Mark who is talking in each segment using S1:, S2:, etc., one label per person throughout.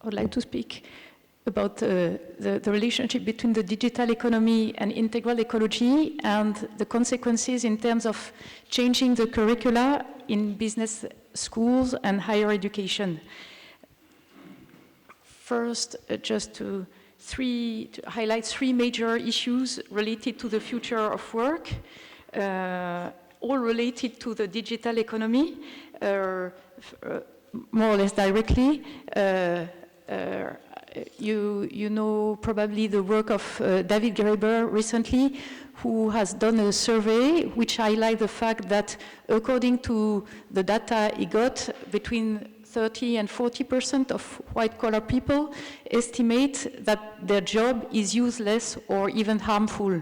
S1: would like to speak about the relationship between the digital economy and integral ecology and the consequences in terms of changing the curricula in business schools and higher education. First, just to highlight three major issues related to the future of work, all related to the digital economy, more or less directly. You know probably the work of David Graeber recently, who has done a survey which highlights the fact that according to the data he got, between 30 and 40% of white-collar people estimate that their job is useless or even harmful,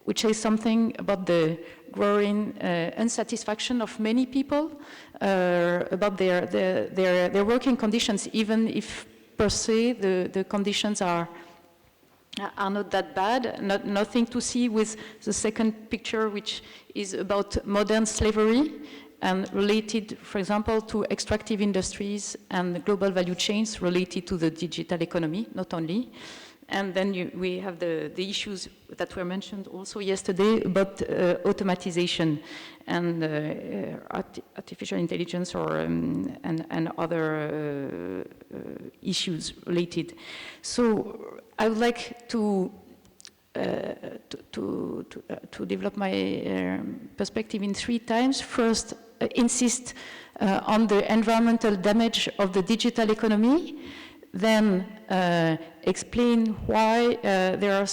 S1: which says something about the growing unsatisfaction of many people about their working conditions, even if per se the conditions are not that bad. Nothing to see with the second picture, which is about modern slavery and related, for example, to extractive industries and global value chains related to the digital economy, not only. And then we have the issues that were mentioned also yesterday about automatization and artificial intelligence or and other issues related. So I would like to develop my perspective in three times. First, insist on the environmental damage of the digital economy. Then explain why there are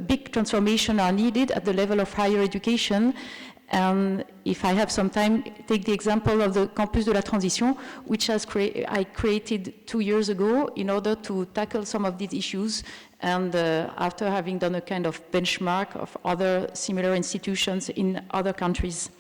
S1: big transformations are needed at the level of higher education. And if I have some time, take the example of the Campus de la Transition, which I created 2 years ago in order to tackle some of these issues. And after having done a kind of benchmark of other similar institutions in other countries.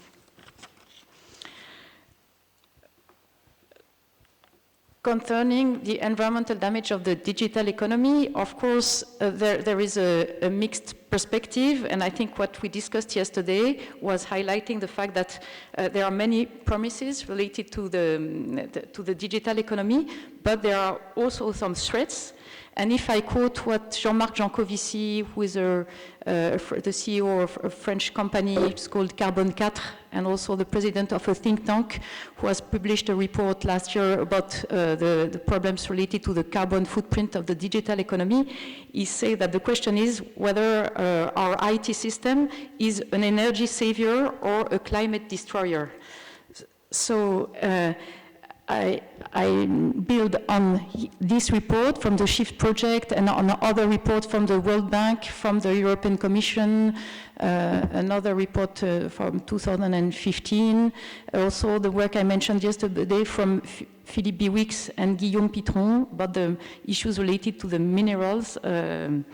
S1: Concerning the environmental damage of the digital economy, of course, there is a mixed perspective, and I think what we discussed yesterday was highlighting the fact that there are many promises related to the digital economy, but there are also some threats. And if I quote what Jean-Marc Jancovici, who is the CEO of a French company, it's called Carbone 4, and also the president of a think tank, who has published a report last year about the problems related to the carbon footprint of the digital economy, he said that the question is whether our IT system is an energy savior or a climate destroyer. So I build on this report from the SHIFT project and on other reports from the World Bank, from the European Commission, another report from 2015, also the work I mentioned yesterday from Philippe Biwix and Guillaume Pitron about the issues related to the minerals and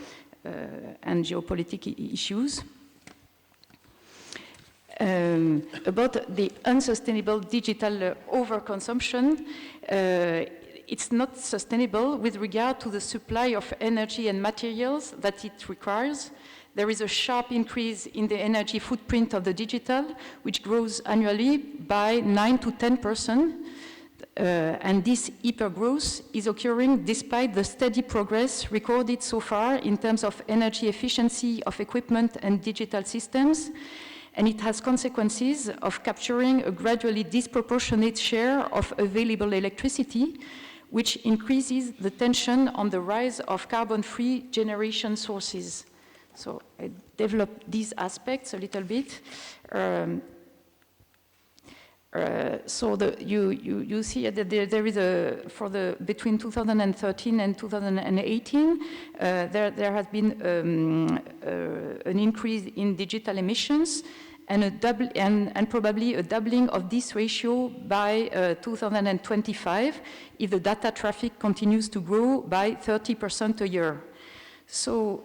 S1: geopolitical issues. About the unsustainable digital overconsumption, it's not sustainable with regard to the supply of energy and materials that it requires. There is a sharp increase in the energy footprint of the digital, which grows annually by 9 to 10%. And this hypergrowth is occurring despite the steady progress recorded so far in terms of energy efficiency of equipment and digital systems. And it has consequences of capturing a gradually disproportionate share of available electricity, which increases the tension on the rise of carbon-free generation sources. So I developed these aspects a little bit. So you see that there is between 2013 and 2018, there has been an increase in digital emissions and probably a doubling of this ratio by 2025 if the data traffic continues to grow by 30% a year. So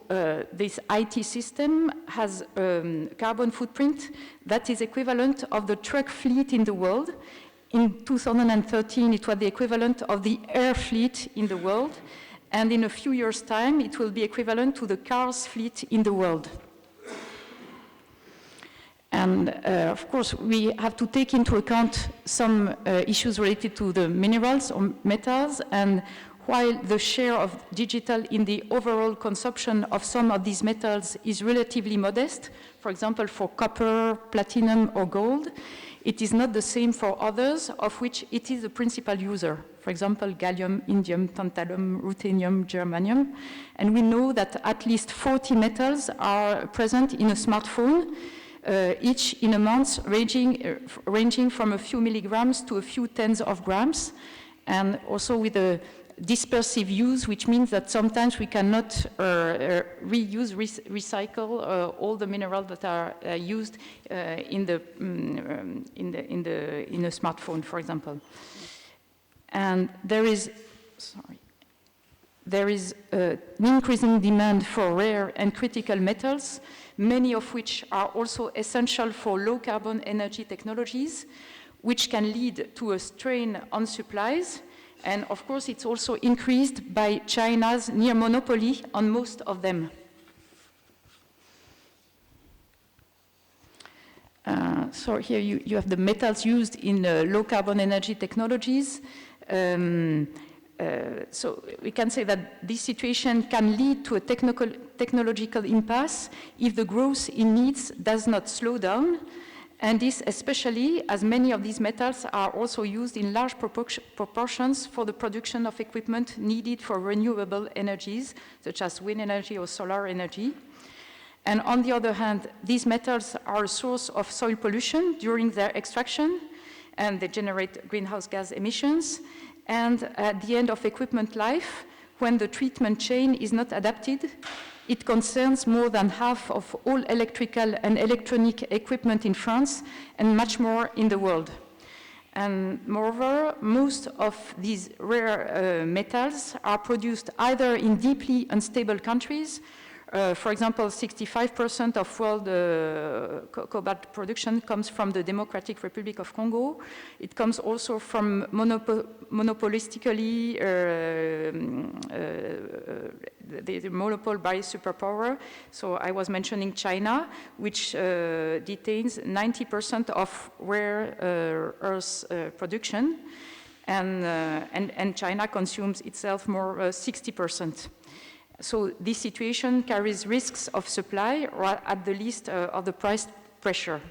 S1: this IT system has a carbon footprint that is equivalent of the truck fleet in the world. In 2013, it was the equivalent of the air fleet in the world. And in a few years' time, it will be equivalent to the cars fleet in the world. And of course, we have to take into account some issues related to the minerals or metals, and while the share of digital in the overall consumption of some of these metals is relatively modest, for example, for copper, platinum, or gold, it is not the same for others, of which it is the principal user. For example, gallium, indium, tantalum, ruthenium, germanium. And we know that at least 40 metals are present in a smartphone, each in amounts ranging from a few milligrams to a few tens of grams, and also with a dispersive use, which means that sometimes we cannot reuse, recycle all the minerals that are used in a smartphone, for example. And there is an increasing demand for rare and critical metals, many of which are also essential for low-carbon energy technologies, which can lead to a strain on supplies. And of course, it's also increased by China's near monopoly on most of them. So here you have the metals used in low-carbon energy technologies. So we can say that this situation can lead to a technological impasse if the growth in needs does not slow down, and this especially as many of these metals are also used in large proportions for the production of equipment needed for renewable energies, such as wind energy or solar energy. And on the other hand, these metals are a source of soil pollution during their extraction, and they generate greenhouse gas emissions. And at the end of equipment life, when the treatment chain is not adapted, it concerns more than half of all electrical and electronic equipment in France and much more in the world. And moreover, most of these rare metals are produced either in deeply unstable countries. For example, 65% of world cobalt production comes from the Democratic Republic of Congo. It comes also from monopolistically the monopoly by superpower. So I was mentioning China, which detains 90% of rare earth production, and China consumes itself more 60%. So this situation carries risks of supply, or at the least of the price pressure.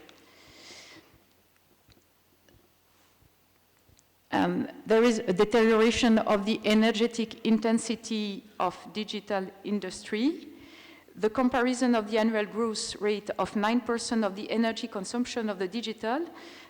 S1: There is a deterioration of the energetic intensity of digital industry. The comparison of the annual growth rate of 9% of the energy consumption of the digital,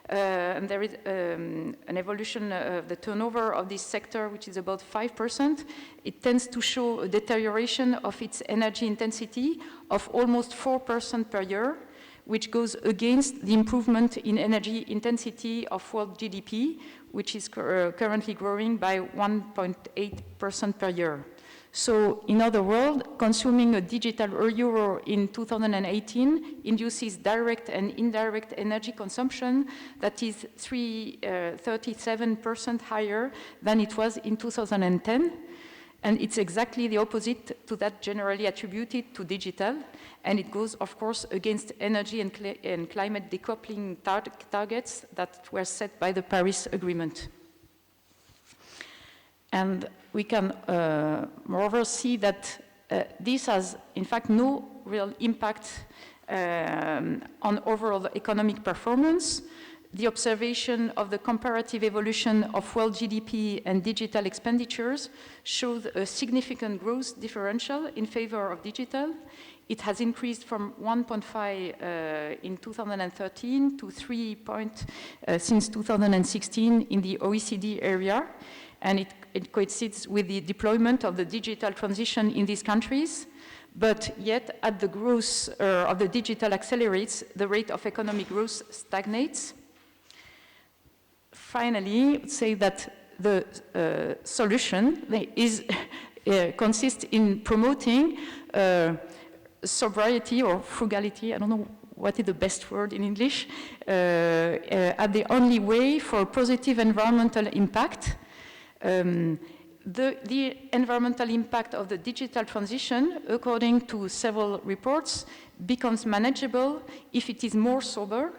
S1: and there is an evolution of the turnover of this sector, which is about 5%. It tends to show a deterioration of its energy intensity of almost 4% per year, which goes against the improvement in energy intensity of world GDP, which is currently growing by 1.8% per year. So, in other words, consuming a digital euro in 2018 induces direct and indirect energy consumption that is 37% higher than it was in 2010. And it's exactly the opposite to that generally attributed to digital. And it goes, of course, against energy and climate decoupling targets that were set by the Paris Agreement. And we can, moreover, see that this has, in fact, no real impact on overall economic performance. The observation of the comparative evolution of world GDP and digital expenditures shows a significant growth differential in favor of digital. It has increased from 1.5 in 2013 to 3 since 2016 in the OECD area. And it coincides with the deployment of the digital transition in these countries. But yet, as the growth of the digital accelerates, the rate of economic growth stagnates. Finally, I would say that the solution consists in promoting sobriety or frugality, I don't know what is the best word in English, as the only way for positive environmental impact. The environmental impact of the digital transition, according to several reports, becomes manageable if it is more sober.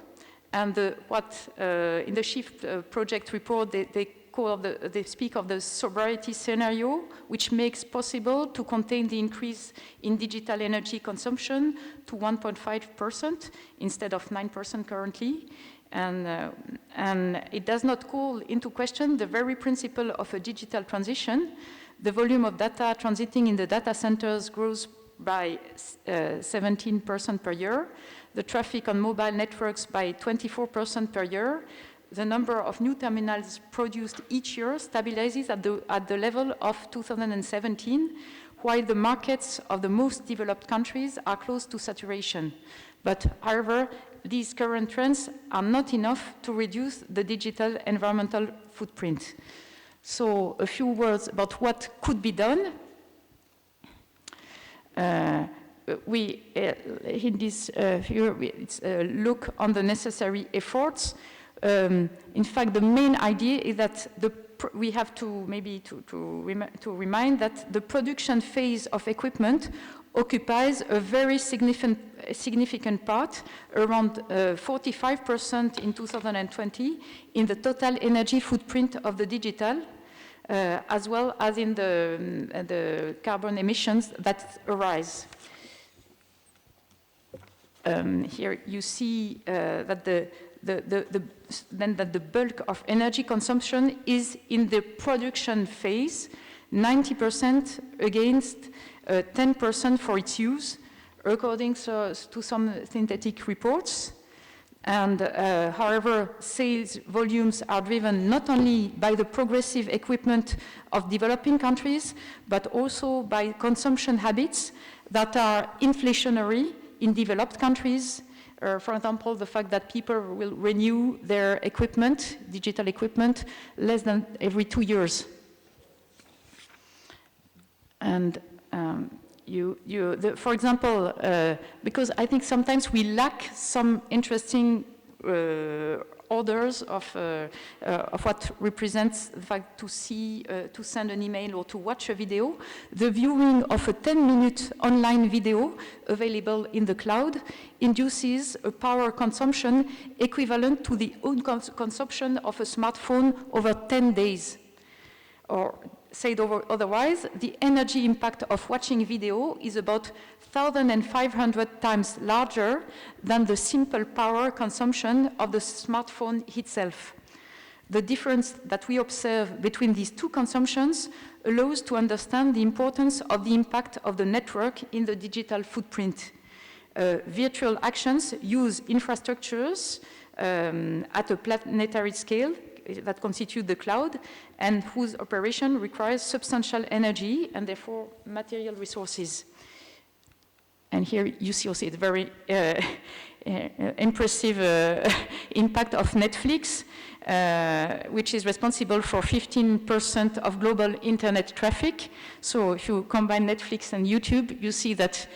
S1: And in the SHIFT project report, they speak of the sobriety scenario, which makes possible to contain the increase in digital energy consumption to 1.5% instead of 9% currently. And it does not call into question the very principle of a digital transition. The volume of data transiting in the data centers grows by 17% per year. The traffic on mobile networks by 24% per year. The number of new terminals produced each year stabilizes at the level of 2017, while the markets of the most developed countries are close to saturation. But however, these current trends are not enough to reduce the digital environmental footprint. So a few words about what could be done. In this it's a look on the necessary efforts. In fact, the main idea is that we have to remind that the production phase of equipment occupies a very significant part, around 45% in 2020, in the total energy footprint of the digital, as well as in the carbon emissions that arise. Here you see that the bulk of energy consumption is in the production phase, 90% against 10% for its use, according to some synthetic reports. And however, sales volumes are driven not only by the progressive equipment of developing countries, but also by consumption habits that are inflationary in developed countries. For example, the fact that people will renew their equipment, digital equipment, less than every 2 years. And for example, because I think sometimes we lack some interesting orders of what represents the fact to see, to send an email or to watch a video. The viewing of a 10-minute online video available in the cloud induces a power consumption equivalent to the own consumption of a smartphone over 10 days. Or said otherwise, the energy impact of watching video is about 1,500 times larger than the simple power consumption of the smartphone itself. The difference that we observe between these two consumptions allows to understand the importance of the impact of the network in the digital footprint. Virtual actions use infrastructures at a planetary scale that constitute the cloud and whose operation requires substantial energy and therefore material resources. And here you see also the very impressive impact of Netflix, which is responsible for 15% of global internet traffic. So if you combine Netflix and YouTube, you see that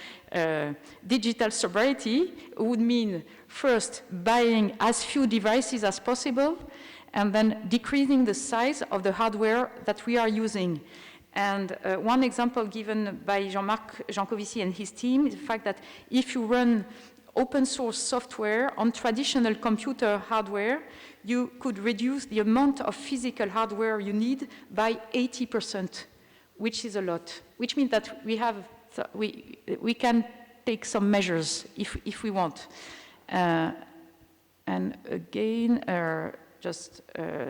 S1: digital sobriety would mean first buying as few devices as possible, and then decreasing the size of the hardware that we are using. And one example given by Jean-Marc Jancovici and his team is the fact that if you run open source software on traditional computer hardware, you could reduce the amount of physical hardware you need by 80%, which is a lot. Which means that we can take some measures if we want. And again, just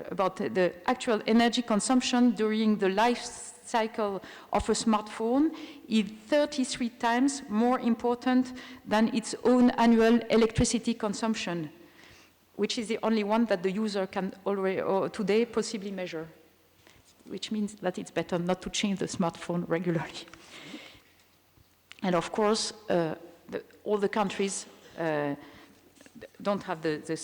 S1: about the actual energy consumption during the life cycle of a smartphone is 33 times more important than its own annual electricity consumption, which is the only one that the user can already or today possibly measure, which means that it's better not to change the smartphone regularly. And of course, all the countries don't have the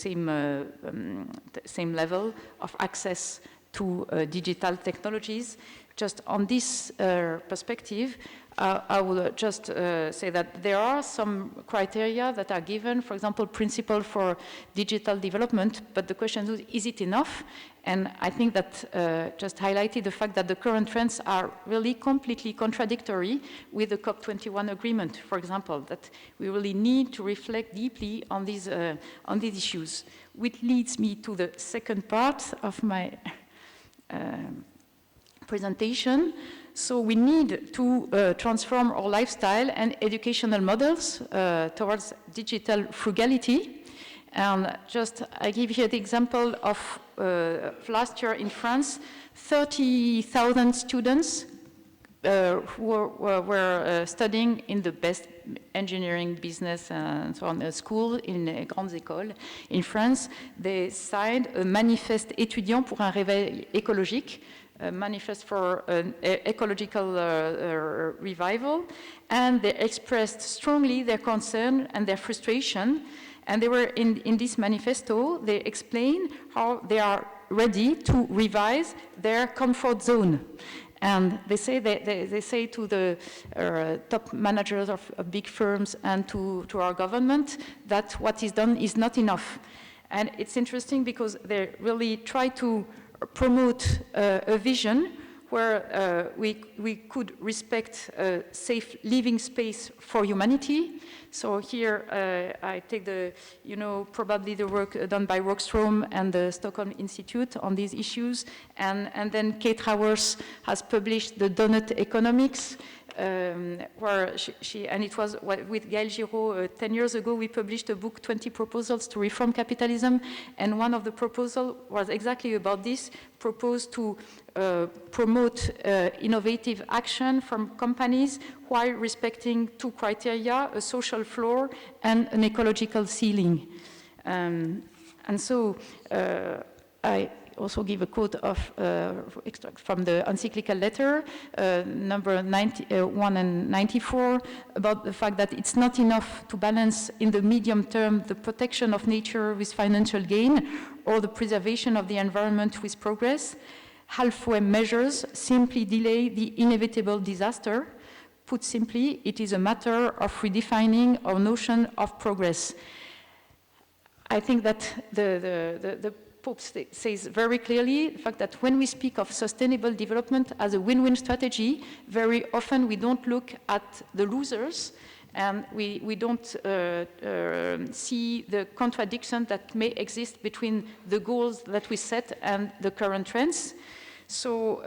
S1: same level of access to digital technologies. just on this perspective, I will just say that there are some criteria that are given, for example, principle for digital development, but the question is it enough? And I think that just highlighted the fact that the current trends are really completely contradictory with the COP21 agreement, for example, that we really need to reflect deeply on these issues, which leads me to the second part of my presentation. So we need to transform our lifestyle and educational models towards digital frugality. And just I give here the example of last year in France, 30,000 students who were studying in the best engineering, business, and so on, school in grandes écoles in France. They signed a manifeste étudiant pour un réveil écologique, a manifest for an ecological revival, and they expressed strongly their concern and their frustration. And they were in this manifesto, they explain how they are ready to revise their comfort zone. And they say they say to the top managers of big firms and to our government that what is done is not enough. And it's interesting because they really try to promote a vision where we could respect a safe living space for humanity. So here I take the, probably the work done by Rockstrom and the Stockholm Institute on these issues. And then Kate Raworth has published the Donut Economics, where and it was with Gaël Giraud 10 years ago, we published a book, 20 Proposals to Reform Capitalism, and one of the proposals was exactly about this, proposed to promote innovative action from companies while respecting two criteria, a social floor and an ecological ceiling. And so I also give a quote of extract from the encyclical letter, number 91 and 94, about the fact that it's not enough to balance in the medium term the protection of nature with financial gain or the preservation of the environment with progress. Halfway measures simply delay the inevitable disaster. Put simply, it is a matter of redefining our notion of progress. I think that the Pope says very clearly the fact that when we speak of sustainable development as a win-win strategy, very often we don't look at the losers and we don't see the contradiction that may exist between the goals that we set and the current trends. So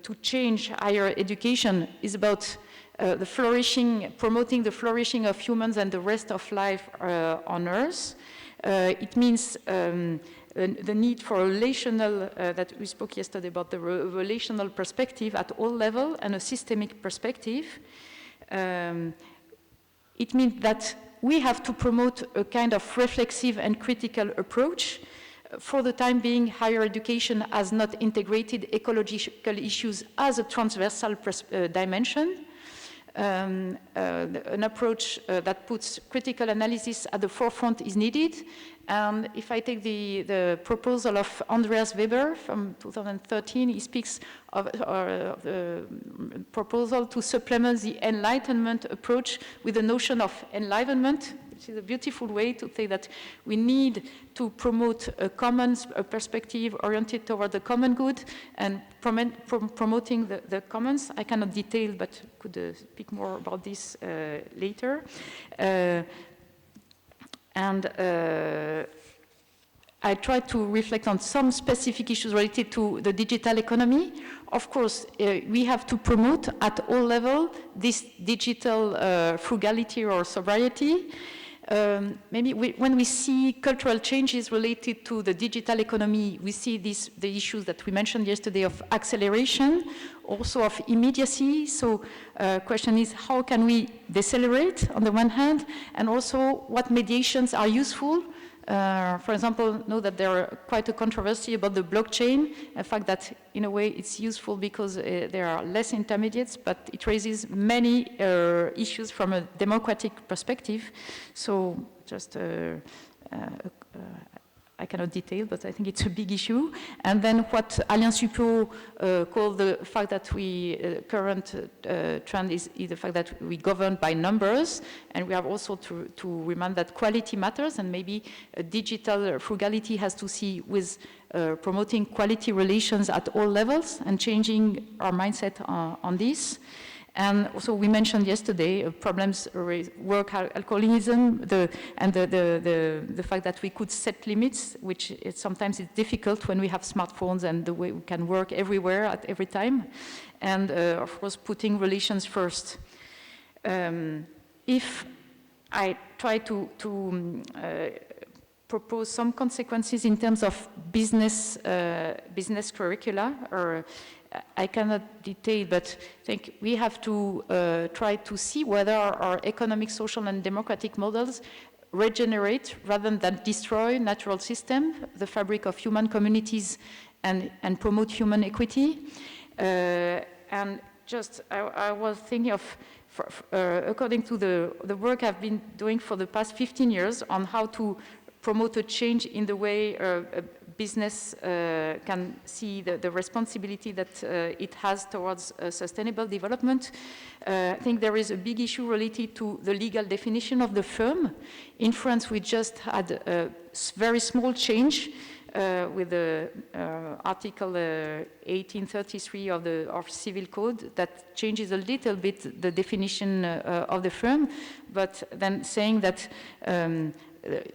S1: to change higher education is about promoting the flourishing of humans and the rest of life on Earth. It means the need for relational, that we spoke yesterday about the relational perspective at all levels and a systemic perspective. It means that we have to promote a kind of reflexive and critical approach. For the time being, higher education has not integrated ecological issues as a transversal dimension. An approach that puts critical analysis at the forefront is needed. And if I take the proposal of Andreas Weber from 2013, he speaks of the proposal to supplement the Enlightenment approach with the notion of enlivenment, which is a beautiful way to say that we need to promote a perspective oriented toward the common good and promoting the commons. I cannot detail, but could speak more about this later. And I try to reflect on some specific issues related to the digital economy. Of course, we have to promote at all levels this digital frugality or sobriety. Maybe when we see cultural changes related to the digital economy, we see the issues that we mentioned yesterday of acceleration, also of immediacy. So question is, how can we decelerate on the one hand, and also what mediations are useful? For example, know that there are quite a controversy about the blockchain, the fact that in a way it's useful because there are less intermediates, but it raises many issues from a democratic perspective. So just I cannot detail, but I think it's a big issue. And then what Alain Suppot called the fact that we, current trend is the fact that we govern by numbers, and we have also to remind that quality matters, and maybe digital frugality has to see with promoting quality relations at all levels and changing our mindset on this. And also we mentioned yesterday problems with work alcoholism, and the fact that we could set limits, which sometimes is difficult when we have smartphones and the way we can work everywhere at every time. And of course, putting relations first. If I try to propose some consequences in terms of business curricula, or I cannot detail, but I think we have to try to see whether our economic, social, and democratic models regenerate rather than destroy natural system, the fabric of human communities, and promote human equity. And just, I was thinking of, according to the work I've been doing for the past 15 years on how to promote a change in the way business can see the responsibility that it has towards sustainable development. I think there is a big issue related to the legal definition of the firm. In France, we just had a very small change with the Article 1833 of the Civil Code that changes a little bit the definition of the firm, but then saying that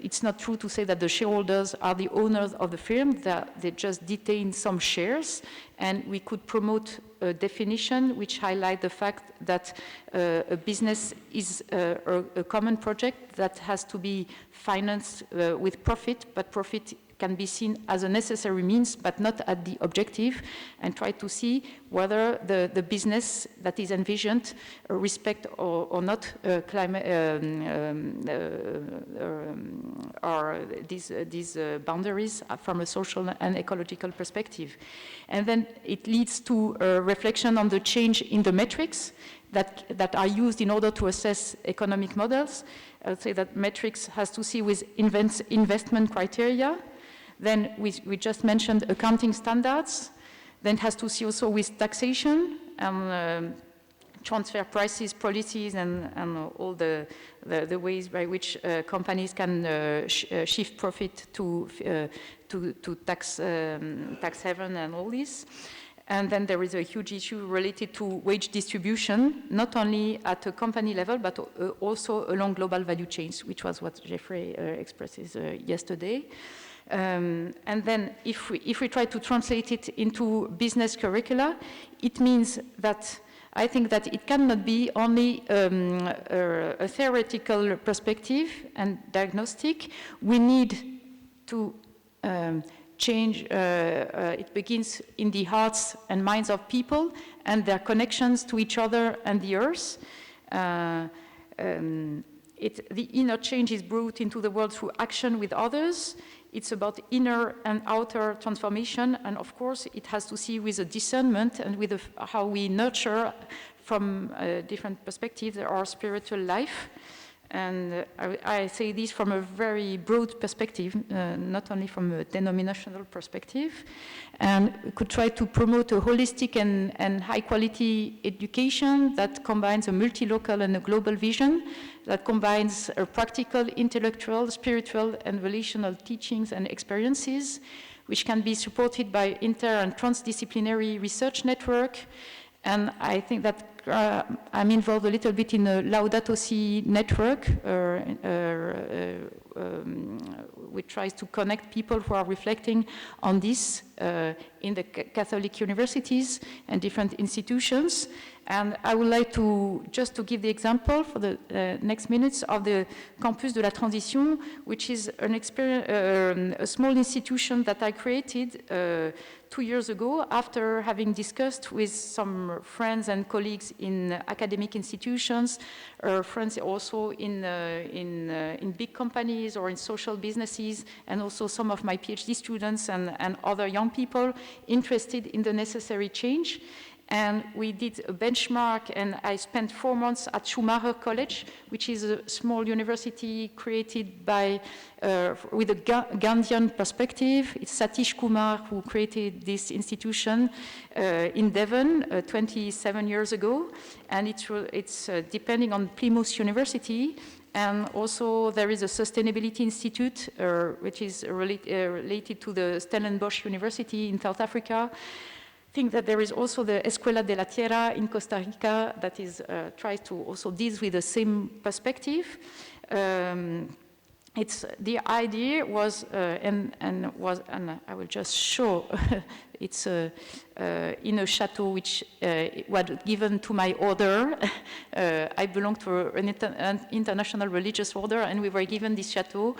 S1: it's not true to say that the shareholders are the owners of the firm, that they just detain some shares, and we could promote a definition which highlights the fact that a business is a common project that has to be financed with profit, but profit can be seen as a necessary means, but not at the objective, and try to see whether the business that is envisioned respect or not climate or these boundaries from a social and ecological perspective. And then it leads to a reflection on the change in the metrics that are used in order to assess economic models. I would say that metrics has to see with investment criteria. Then we just mentioned accounting standards. Then it has to see also with taxation and transfer prices, policies, and all the ways by which companies can shift profit to tax haven and all this. And then there is a huge issue related to wage distribution, not only at a company level, but also along global value chains, which was what Jeffrey expresses yesterday. And then if we try to translate it into business curricula, it means that I think that it cannot be only a theoretical perspective and diagnostic. We need to change, it begins in the hearts and minds of people and their connections to each other and the earth. The inner change is brought into the world through action with others. It's about inner and outer transformation, and of course it has to see with a discernment and with how we nurture from different perspectives our spiritual life. And I say this from a very broad perspective, not only from a denominational perspective. And we could try to promote a holistic and high-quality education that combines a multi-local and a global vision, that combines a practical, intellectual, spiritual, and relational teachings and experiences, which can be supported by inter- and transdisciplinary research network. And I think that I'm involved a little bit in a Laudato Si network, which tries to connect people who are reflecting on this in the Catholic universities and different institutions. And I would like to just to give the example for the next minutes of the Campus de la Transition, which is an a small institution that I created 2 years ago after having discussed with some friends and colleagues in academic institutions, friends also in big companies or in social businesses, and also some of my PhD students and other young people interested in the necessary change. And we did a benchmark, and I spent 4 months at Schumacher College, which is a small university created by, with a Gandhian perspective. It's Satish Kumar who created this institution in Devon 27 years ago. And it's depending on Plymouth University. And also there is a Sustainability Institute, which is related to the Stellenbosch University in South Africa. I think that there is also the Escuela de la Tierra in Costa Rica that is tries to also deal with the same perspective. It's the idea was and I will just show it's in a chateau which was given to my order. I belong to an international religious order, and we were given this chateau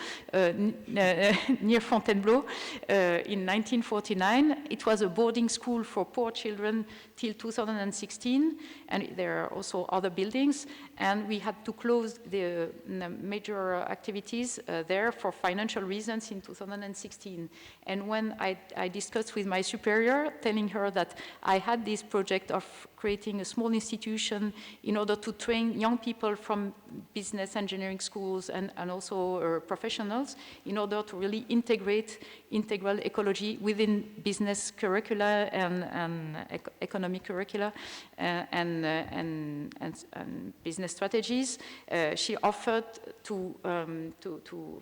S1: near Fontainebleau in 1949. It was a boarding school for poor children till 2016, and there are also other buildings. And we had to close the major activities there for financial reasons in 2016. And when I discussed with my superior, telling her that I had this project of creating a small institution in order to train young people from business engineering schools and also professionals in order to really integrate integral ecology within business curricula and economic curricula and business strategies. She offered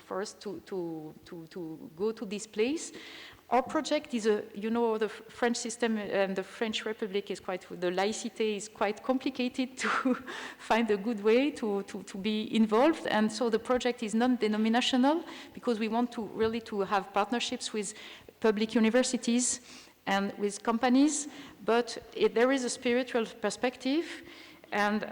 S1: for us to go to this place. Our project is the French system and the French Republic is the laïcité is quite complicated to find a good way to be involved. And so the project is non-denominational because we want to really to have partnerships with public universities and with companies, but there is a spiritual perspective. And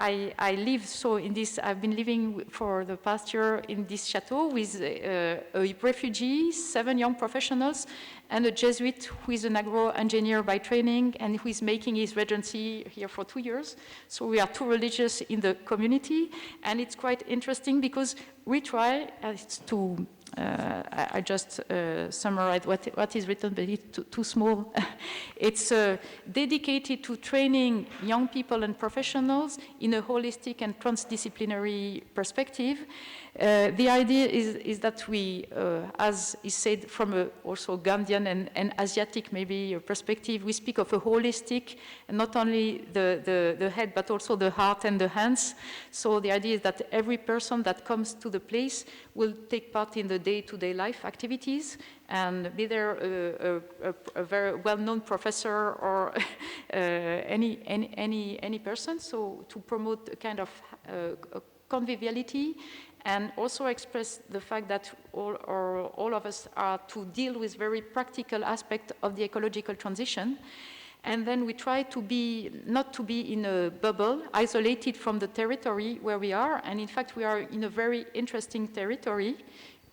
S1: I live so in this. I've been living for the past year in this chateau with a refugee, 7 young professionals, and a Jesuit who is an agro-engineer by training and who is making his residency here for 2 years. So we are 2 religious in the community, and it's quite interesting because we try to. I just summarize what is written, but it's too small. It's dedicated to training young people and professionals in a holistic and transdisciplinary perspective. The idea is that we, as is said from a also Gandhian and Asiatic maybe perspective, we speak of a holistic, and not only the head, but also the heart and the hands. So the idea is that every person that comes to the place will take part in the day-to-day life activities, and be there a very well-known professor or any person. So to promote a kind of conviviality, and also express the fact that all of us are to deal with very practical aspects of the ecological transition. And then we try to not to be in a bubble, isolated from the territory where we are. And in fact, we are in a very interesting territory.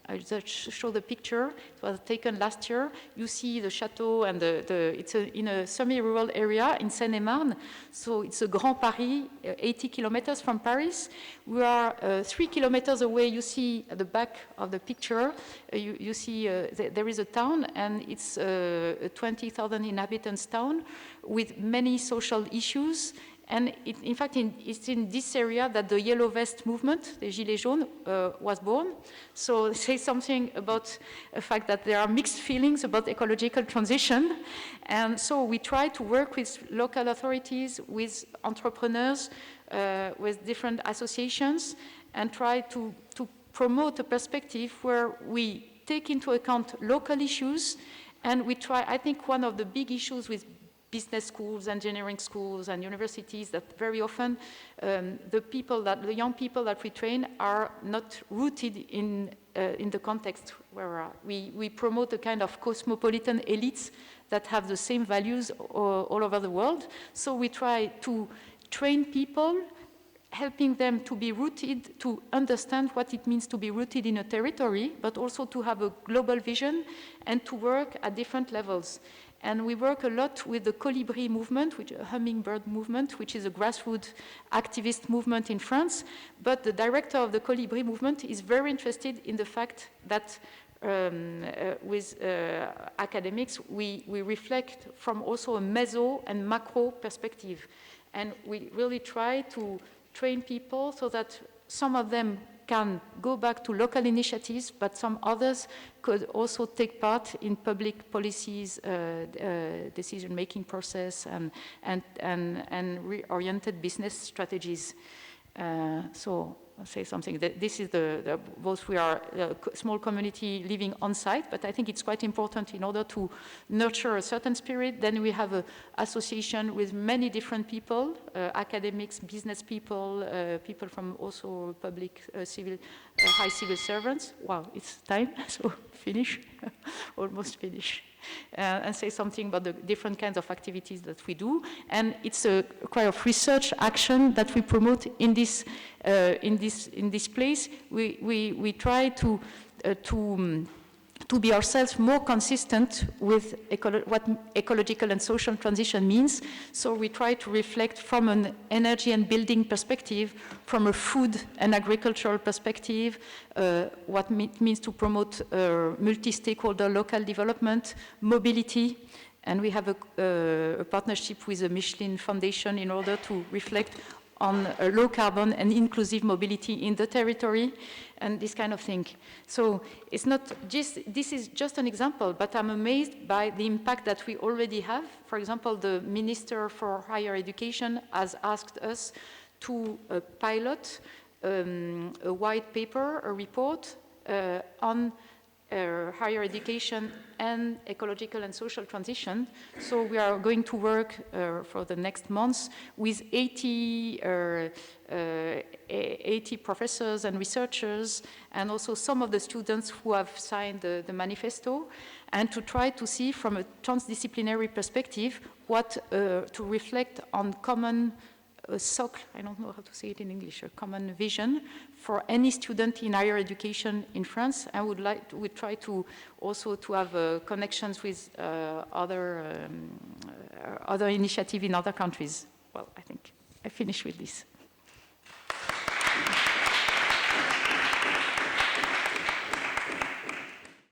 S1: I'll just show the picture. It was taken last year. You see the chateau, and it's in a semi-rural area in Seine-et-Marne. So it's a Grand Paris, 80 kilometers from Paris. We are 3 kilometers away. You see at the back of the picture, you see there is a town, and it's a 20,000 inhabitants town with many social issues. And in fact, it's in this area that the Yellow Vest movement, the Gilets jaunes, was born. So it says something about the fact that there are mixed feelings about ecological transition. And so we try to work with local authorities, with entrepreneurs, with different associations, and try to promote a perspective where we take into account local issues. And we try, I think one of the big issues with business schools, engineering schools, and universities, that very often the young people that we train are not rooted in the context where we promote a kind of cosmopolitan elites that have the same values all over the world. So we try to train people, helping them to be rooted, to understand what it means to be rooted in a territory, but also to have a global vision and to work at different levels. And we work a lot with the Colibri movement, which is a hummingbird movement, which is a grassroots activist movement in France. But the director of the Colibri movement is very interested in the fact that academics, we reflect from also a meso and macro perspective. And we really try to train people so that some of them can go back to local initiatives, but some others could also take part in public policies, decision-making process, and reoriented business strategies. So I'll say something. This is both we are a small community living on site, but I think it's quite important in order to nurture a certain spirit. Then we have an association with many different people, academics, business people, people from also public, civil, high civil servants. Wow, it's time, so finish, almost finish. And say something about the different kinds of activities that we do. And it's a kind of research action that we promote in this place. We try to be ourselves more consistent with what ecological and social transition means. So we try to reflect from an energy and building perspective, from a food and agricultural perspective, what it means to promote multi-stakeholder local development, mobility, and we have a partnership with the Michelin Foundation in order to reflect on low carbon and inclusive mobility in the territory, and this kind of thing. So it's not just, this is just an example, but I'm amazed by the impact that we already have. For example, the Minister for Higher Education has asked us to pilot a white paper, a report on higher education and ecological and social transition. So we are going to work for the next months with 80 professors and researchers, and also some of the students who have signed the manifesto, and to try to see from a transdisciplinary perspective what to reflect on common socle, I don't know how to say it in English, a common vision for any student in higher education in France. I would try to also to have connections with other initiatives in other countries. Well, I think I finish with this.